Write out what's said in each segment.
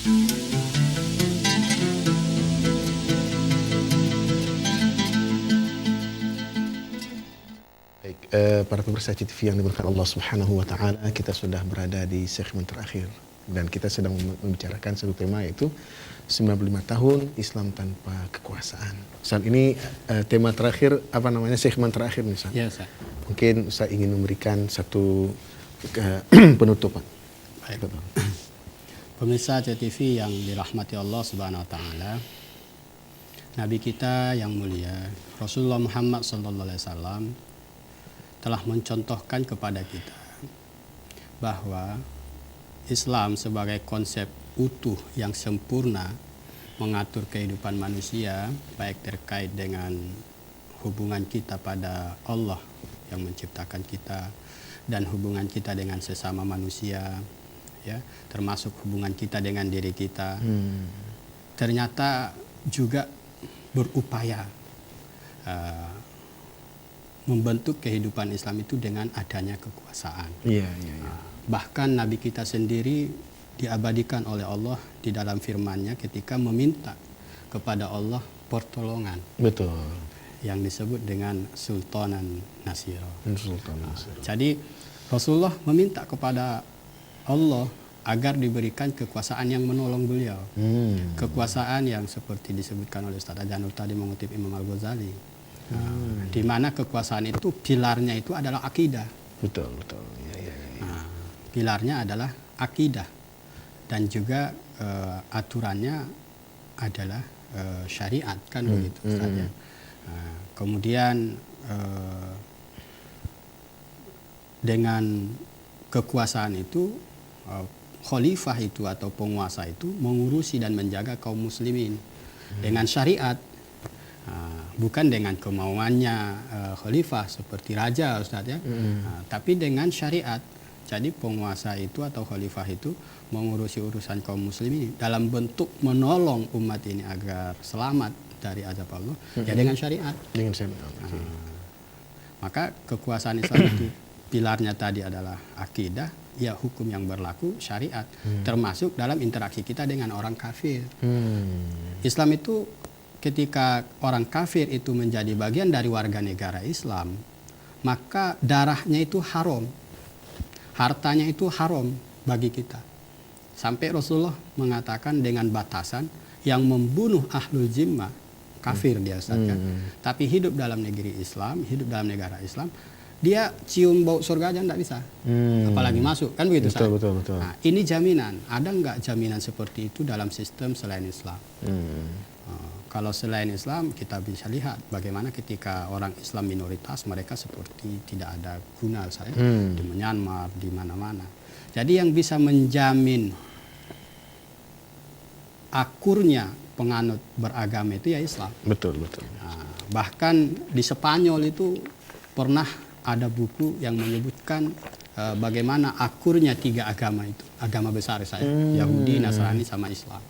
Baik, para pemirsa CTV yang diberkahi Allah Subhanahu wa taala, kita sudah berada di segmen terakhir dan kita sedang membicarakan satu tema, yaitu 95 tahun Islam tanpa kekuasaan. Saat ini tema terakhir, segmen terakhir nih, Ustaz. Ya, Ustaz. Mungkin saya ingin memberikan satu penutupan. Baik. Pemirsa CTV yang dirahmati Allah Subhanahu wa taala, Nabi kita yang mulia Rasulullah Muhammad sallallahu alaihi wasallam telah mencontohkan kepada kita bahwa Islam sebagai konsep utuh yang sempurna mengatur kehidupan manusia, baik terkait dengan hubungan kita pada Allah yang menciptakan kita dan hubungan kita dengan sesama manusia, ya, termasuk hubungan kita dengan diri kita. Ternyata juga berupaya membentuk kehidupan Islam itu dengan adanya kekuasaan. Iya. Bahkan Nabi kita sendiri diabadikan oleh Allah di dalam firman-Nya ketika meminta kepada Allah pertolongan. Betul. Yang disebut dengan Sultanan Nasira. Sultanan Nasira. Jadi Rasulullah meminta kepada Allah agar diberikan kekuasaan yang menolong beliau. Kekuasaan yang seperti disebutkan oleh Ustaz Janul tadi mengutip Imam Al-Ghazali. Di mana kekuasaan itu pilarnya itu adalah akidah. Betul. Ya. Pilarnya adalah akidah dan juga aturannya adalah syariat, kan begitu saja. Kemudian dengan kekuasaan itu khalifah itu atau penguasa itu mengurusi dan menjaga kaum muslimin dengan syariat, bukan dengan kemauannya khalifah seperti raja, Ustaz, ya. Tapi dengan syariat. Jadi penguasa itu atau khalifah itu mengurusi urusan kaum muslimin dalam bentuk menolong umat ini agar selamat dari azab Allah, ya dengan syariat. Dengan syariat. Maka kekuasaan Islam itu pilarnya tadi adalah akidah, ya hukum yang berlaku, syariat, termasuk dalam interaksi kita dengan orang kafir. Islam itu ketika orang kafir itu menjadi bagian dari warga negara Islam, maka darahnya itu haram. Hartanya itu haram bagi kita. Sampai Rasulullah mengatakan dengan batasan yang membunuh ahlul zimmah, kafir dia, Ustaz, kan? Tapi hidup dalam negeri Islam, hidup dalam negara Islam, dia cium bau surga aja tidak bisa. Apalagi masuk, kan begitu, Ustaz? Betul. Nah, ini jaminan. Ada nggak jaminan seperti itu dalam sistem selain Islam? Kalau selain Islam kita bisa lihat bagaimana ketika orang Islam minoritas mereka seperti tidak ada guna, saya di Myanmar, di mana-mana. Jadi yang bisa menjamin akurnya penganut beragama itu ya Islam. Betul. Nah, bahkan di Spanyol itu pernah ada buku yang menyebutkan bagaimana akurnya tiga agama itu, agama besar saya, Yahudi, Nasrani, sama Islam.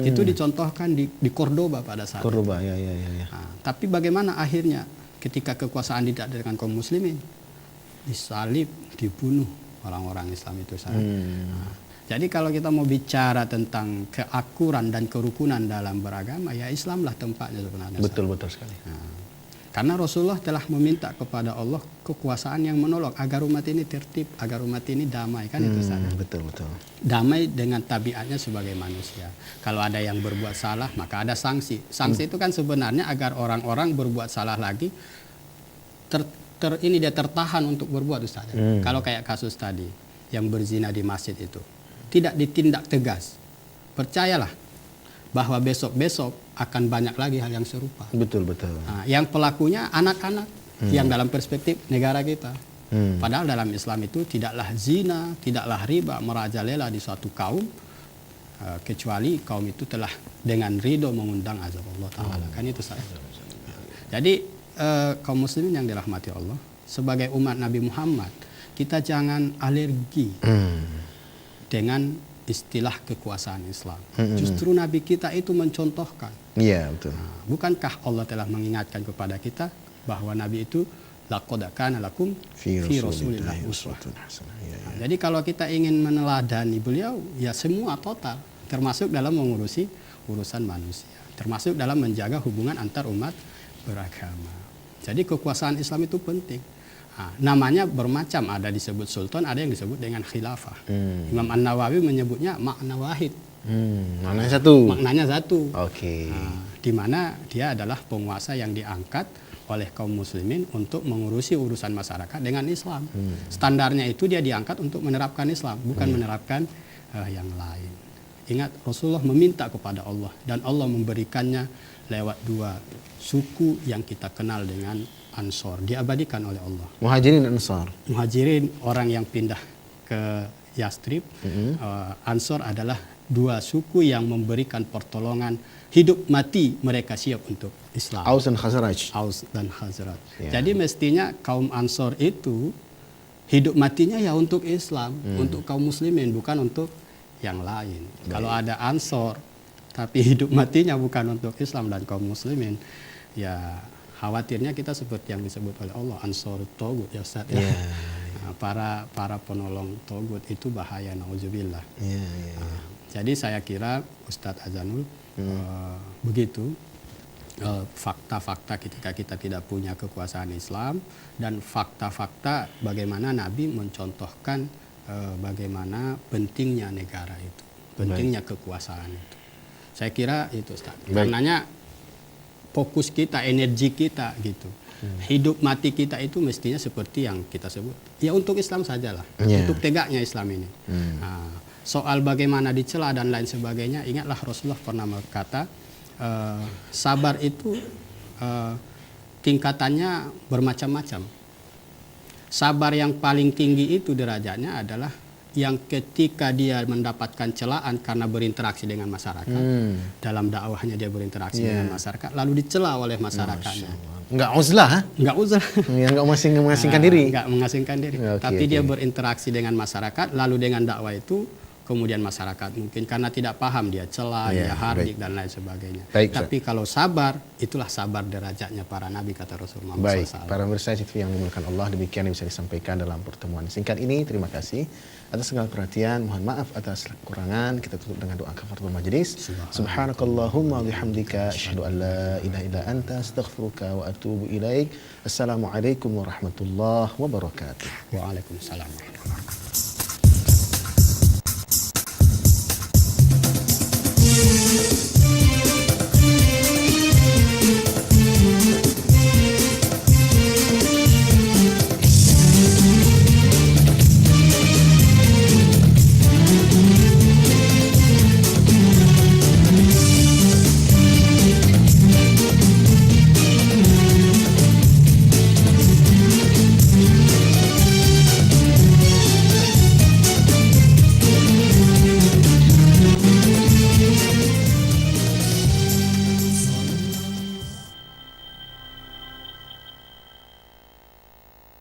Itu dicontohkan di Cordoba pada saat itu. Ya. Nah, tapi bagaimana akhirnya ketika kekuasaan tidak dengan kaum muslimin, disalib, dibunuh orang-orang Islam itu saya. Nah, jadi kalau kita mau bicara tentang keakuran dan kerukunan dalam beragama, ya Islamlah tempatnya sebenarnya. Betul sekali. Nah, karena Rasulullah telah meminta kepada Allah kekuasaan yang menolong agar umat ini tertib, agar umat ini damai, kan itu saja. Betul. Damai dengan tabiatnya sebagai manusia. Kalau ada yang berbuat salah, maka ada sanksi. Sanksi itu kan sebenarnya agar orang-orang berbuat salah lagi dia tertahan untuk berbuat, Ustaz. Kalau kayak kasus tadi yang berzina di masjid itu tidak ditindak tegas, percayalah bahwa besok-besok akan banyak lagi hal yang serupa. Betul. Nah, yang pelakunya anak-anak yang dalam perspektif negara kita. Padahal dalam Islam itu tidaklah zina, tidaklah riba merajalela di suatu kaum kecuali kaum itu telah dengan ridho mengundang azab Allah Ta'ala. Kan itu saya. Jadi kaum muslimin yang dirahmati Allah, sebagai umat Nabi Muhammad, kita jangan alergi dengan istilah kekuasaan Islam. Justru Nabi kita itu mencontohkan. Iya, betul. Nah, bukankah Allah telah mengingatkan kepada kita bahwa Nabi itu laqad kana lakum fi Rasulillahi uswatun hasanah. Jadi kalau kita ingin meneladani beliau, ya semua total. termasuk dalam mengurusi urusan manusia, termasuk dalam menjaga hubungan antar umat beragama. Jadi kekuasaan Islam itu penting. Namanya bermacam, ada disebut sultan, ada yang disebut dengan khilafah. Imam An-Nawawi menyebutnya makna wahid. Maknanya satu. Maknanya satu. Oke. Di mana dia adalah penguasa yang diangkat oleh kaum muslimin untuk mengurusi urusan masyarakat dengan Islam. Standarnya itu dia diangkat untuk menerapkan Islam, bukan menerapkan yang lain. Ingat, Rasulullah meminta kepada Allah dan Allah memberikannya lewat dua suku yang kita kenal dengan Ansor, diabadikan oleh Allah. Muhajirin dan Ansar. Muhajirin orang yang pindah ke Yastrib, Ansor adalah dua suku yang memberikan pertolongan hidup mati, mereka siap untuk Islam. Aus dan Khazraj. Aus dan Khazraj. Ya. Jadi mestinya kaum Ansor itu hidup matinya ya untuk Islam, untuk kaum muslimin, bukan untuk yang lain. Kalau ada Ansor tapi hidup matinya bukan untuk Islam dan kaum muslimin, ya khawatirnya kita seperti yang disebut oleh Allah, Ansor Togut ya Ustaz ya. Nah, para penolong Togut itu bahaya, nauzubillah. Jadi saya kira Ustadz Azanul begitu fakta-fakta ketika kita tidak punya kekuasaan Islam, dan fakta-fakta bagaimana Nabi mencontohkan bagaimana pentingnya negara itu, pentingnya kekuasaan itu. Saya kira itu Ustaz. Karenanya fokus kita, energi kita gitu. Hidup mati kita itu mestinya seperti yang kita sebut. Ya untuk Islam sajalah. Untuk tegaknya Islam ini. Nah, soal bagaimana dicela dan lain sebagainya, ingatlah Rasulullah pernah berkata, sabar itu tingkatannya bermacam-macam. Sabar yang paling tinggi itu derajatnya adalah yang ketika dia mendapatkan celaan karena berinteraksi dengan masyarakat, dalam dakwahnya dia berinteraksi dengan masyarakat, lalu dicela oleh masyarakatnya. Nggak uzlah, nggak uzlah, nggak mengasingkan diri. Nggak mengasingkan diri. Tapi dia berinteraksi dengan masyarakat, lalu dengan dakwah itu kemudian masyarakat mungkin karena tidak paham dia celah, dia hardik dan lain sebagainya. Tapi kalau sabar, itulah sabar derajatnya para nabi, kata Rasulullah SAW. Para pemirsa TV yang dimuliakan Allah, demikian yang bisa disampaikan dalam pertemuan singkat ini. Terima kasih atas segala perhatian. Mohon maaf atas kekurangan. Kita tutup dengan doa kafaratul majelis. Subhanakallahumma wabihamdika asyhadu an la ilaha illa anta astaghfiruka wa atubu ilaik. Assalamualaikum warahmatullahi wabarakatuh. Waalaikumsalam.